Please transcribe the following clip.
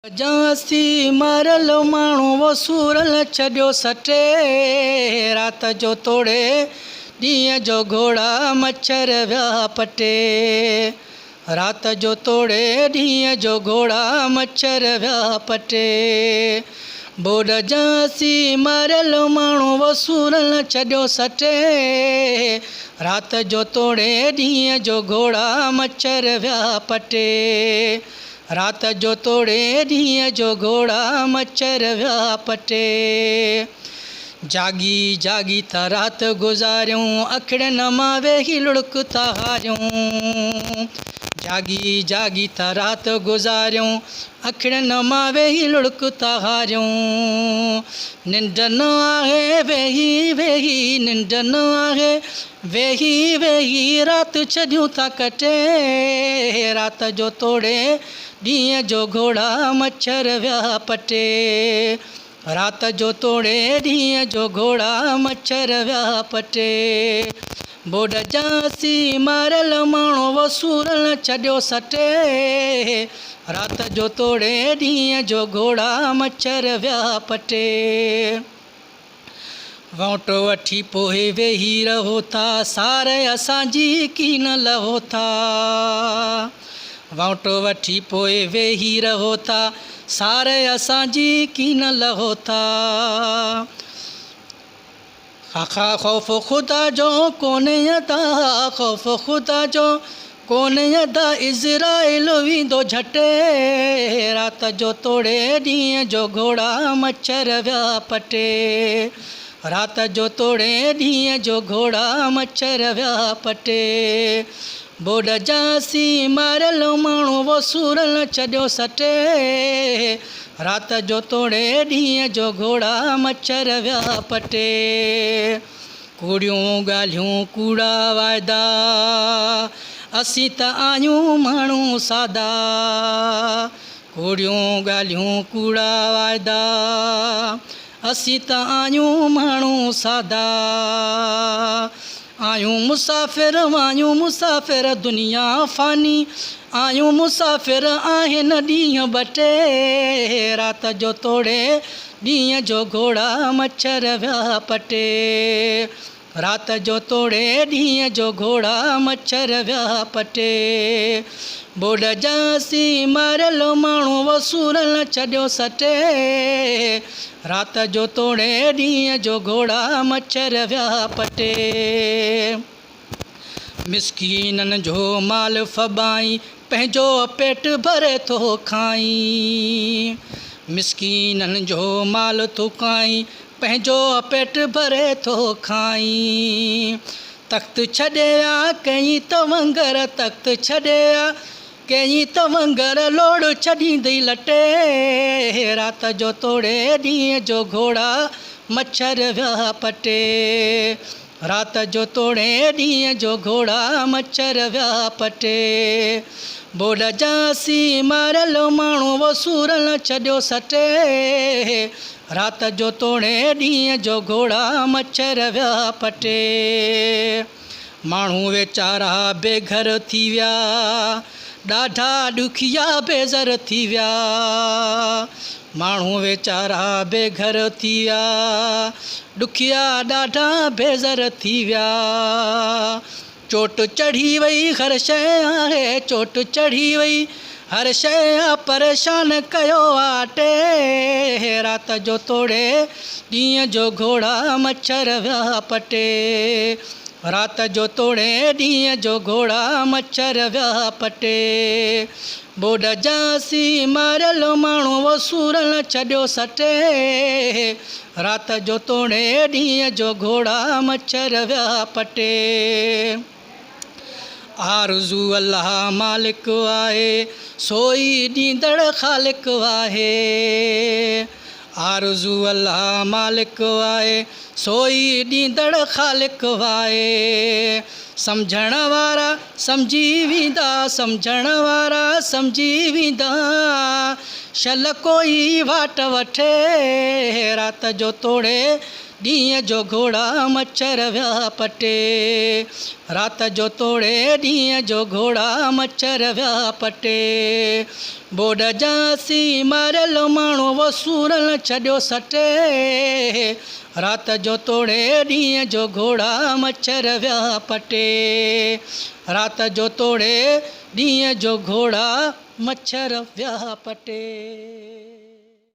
जासी मारल माण्हू वसूरल छॾियो सटे, रात जो तोड़े ॾींहं जो घोड़ा मच्छर विया पटे। रात जो तोड़े ॾींहं जो घोड़ा मच्छर विया पटे। बोड जासी मारल माण्हू वसूरल छॾियो सटे, रात जो तोड़े ॾींहं जो घोड़ा मच्छर विया पटे। रात जो तोड़े ॾींहं जो घोड़ा मच्छर विया पटे। जागी जागी था रात गुज़ारियूं, अखिड़नि मां वेही लुढ़कता हारियूं। जागी जागी था रात गुज़ारियूं, अखिड़नि मां वेही लुढ़कता हारियूं। निंड न आहे वेही वेही, निंड न आहे वेही वेही, रात छॾियूं था कटे। रात जो तोड़े ॾींहं जो घोड़ा मच्छर विया पटे। रात जो तोड़े ॾींहं जो घोड़ा मच्छर विया पटे। बोड जासी मारल माण्हू वसूरल छॾियो सटे, रात जो तोड़े ॾींहं जो घोड़ा मच्छर विया पटे। वोट वठी पोइ वेही रहो था, सार असांजी कीन लहो था। वोट वठी पोइ वेही रहो था, सार असांजी कीन लहो था। खाखा ख़ौफ़ ख़ुदा जो कोन यदा, ख़ौफ़ ख़ुदा जो कोन यदा, इज़राइल वेंदो झटे। रात जो तोड़े ॾींहं जो घोड़ा मच्छर विया पटे। रात जो तोड़े ॾींहं जो घोड़ा मच्छर विया पटे। बोड जासी मारल माण्हू वसूरल छॾियो सटे, रात जो तोड़े ॾींहं जो घोड़ा मच्छर विया पटे। कूड़ियूं ॻाल्हियूं कूड़ा वाइदा, असीं त आहियूं माण्हू सादा। कूड़ियूं ॻाल्हियूं कूड़ा वाइदा, असीं त आहियूं माण्हू सादा। आहियूं मुसाफ़िर आहियूं मुसाफ़िर, दुनिया फ़ानी आहियूं मुसाफ़िर, आहिनि ॾींहं ॿ टे। रात जो तोड़े ॾींहं जो घोड़ा मच्छर विया पटे। रात जो तोड़े ॾींहं जो घोड़ा मच्छर विया पटे। बोड जासी मारल माण्हू वसूरल छॾियो सटे, रात जो तोड़े ॾींहं जो घोड़ा मच्छर विया पटे। मिसकीननि जो माल फॿाई, पंहिंजो पेट भरे थो खाई। मिसकीननि जो माल थो खाई, पंहिंजो पेट भरे थो खाई। तख़्त छॾिया कई तवंगर, तख़्त छॾिया कई तवंगर, लोड़ छॾींदई लटे। रात जो तोड़े ॾींहं जो घोड़ा मच्छर विया पटे। रात जो तोड़े ॾींहं जो घोड़ा मच्छर विया पटे। बोड जासी मारल माण्हू वसूरल छॾियो सटे, रात जो तोड़े ॾींहं जो घोड़ा मच्छर विया पटे। माण्हू वेचारा बेघर थी विया, ॾाढा ॾुखिया बेज़र थी विया। माण्हू वेचारा बेघर थी विया, ॾुखिया ॾाढा बेज़र थी विया। चोट चढ़ी वई हर शइ आहे, चोट चढ़ी वई हर शइ आहे, परेशान कयो आटे। रात जो तोड़े ॾींहं जो घोड़ा मच्छर विया पटे। रात जो तोड़े ॾींहं जो घोड़ा मच्छर विया पटे। बोड जासी मारल माण्हू वसूरल छॾियो सटे, रात जो तोड़े ॾींहं जो घोड़ा मच्छर विया पटे। आरज़ू अल्लाह मालिक आहे, सोई ॾींदड़ ख़ालिक आहे। आरज़ू अल्लाह मालिक आहे, सोई ॾींदड़ ख़ालिक आहे। सम्झण वारा सम्झी वेंदा, सम्झण वारा सम्झी वेंदा, शल कोई वाट वठे। रात जो तोड़े ॾींहं जो घोड़ा मच्छर विया पटे। रात जो तोड़े ॾींहं जो घोड़ा मच्छर विया पटे। बोड जासी मारियल माण्हू वो सूरल छॾियो सटे। रात जो तोड़े ॾींहं जो घोड़ा मच्छर विया पटे। रात जो तोड़े ॾींहं जो घोड़ा मच्छर विया पटे।